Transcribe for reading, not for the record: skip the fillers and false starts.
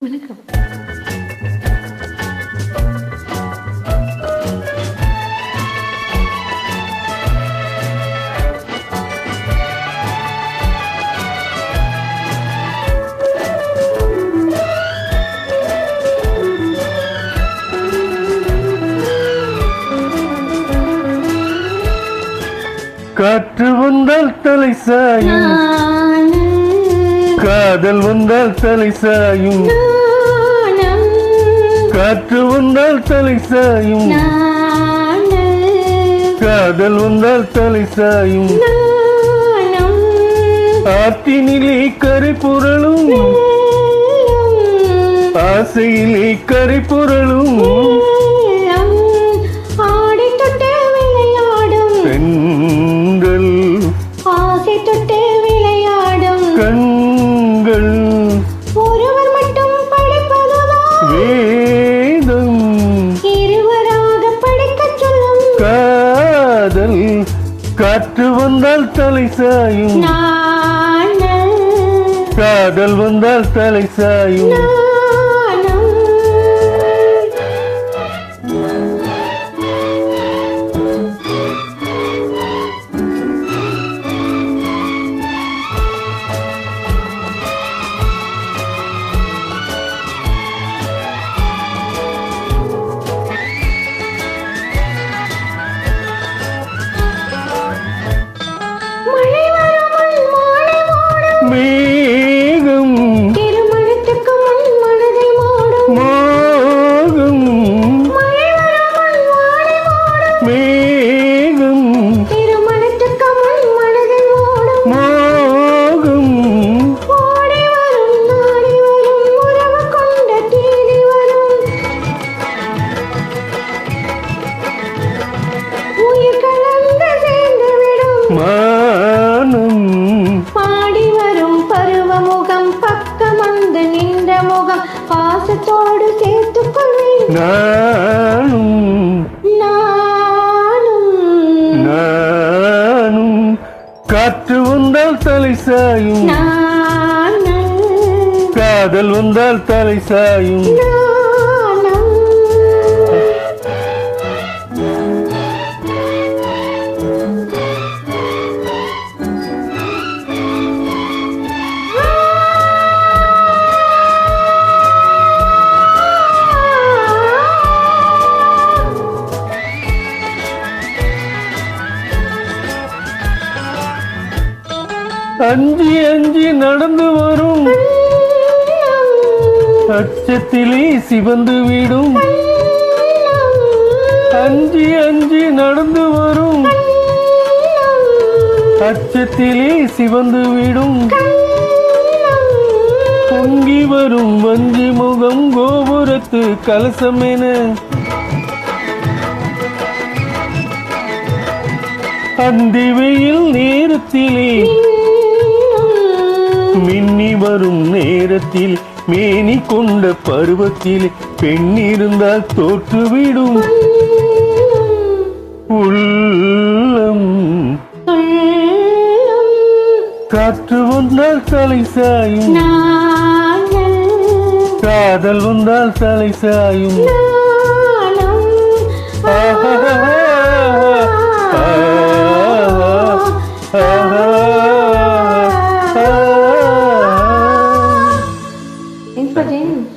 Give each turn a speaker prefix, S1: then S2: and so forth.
S1: வணக்கம்.
S2: காற்று வந்தால் தலை சாயும், காதல் வந்தால் தலை சாயும். காற்று வந்தால் தலை சாயும், காதல் வந்தால் தலை சாயும். ஆற்றினிலே கரை புரளும், ஆசையிலே கரை புரளும். பெண்கள்
S1: ஆசை தொட்டு விளையாடும்
S2: கண்கள்
S1: ஒருவர் மட்டும் படிப்பதுதான்
S2: வேதம்.
S1: இருவராக படிக்கச் சொல்லும்
S2: காதல் காற்று வந்தால் தலை சாயும்,
S1: நாணல்
S2: காதல் வந்தால் தலை சாயும்.
S1: நாணம். மழை வரும் முன் மாலை மூடும்
S2: மேகம்
S1: திருமணத்துக்கு முன் மனதை மூடும்
S2: மோகம்,
S1: மழை வரும் முன் மாலை மூடும்
S2: மேகம்
S1: திருமணத்துக்கு முன் மனதை மூடும்
S2: மோகம்.
S1: ஓடி வரும் நாடி வரும் உறவு கொண்ட தேடி வரும் உயிர் கலந்து சேர்ந்து விடும்
S2: மானம்
S1: பாடி வரும் பருவ முகம் பக்கம் வந்து நின்ற முகம் பாசத்தோடு சேர்த்துக் கொள்வேன்
S2: நானும்
S1: நானும்
S2: நானும். காற்று வந்தால் தலை சாயும்,
S1: நானும்
S2: காதல் வந்தால் தலை சாயும்.
S1: நானும்.
S2: அஞ்சி அஞ்சி நடந்து வரும் அச்சத்திலே சிவந்து விடும். அஞ்சி அஞ்சி நடந்து வரும் அச்சத்திலே சிவந்து விடும். பொங்கி வரும் வஞ்சி முகம் கோபுரத்து கலசம் என அந்தி வெயில் நேரத்திலே மின்னி வரும் நேரத்தில் மேனி கொண்ட பருவத்தில் பெண் இருந்தால் தோற்றுவிடும் உள்ளம். காற்று வந்தால் தலை சாயும்,
S1: நானும்
S2: காதல் வந்தால் தலை சாயும்.
S1: நானும் Thanks for joining.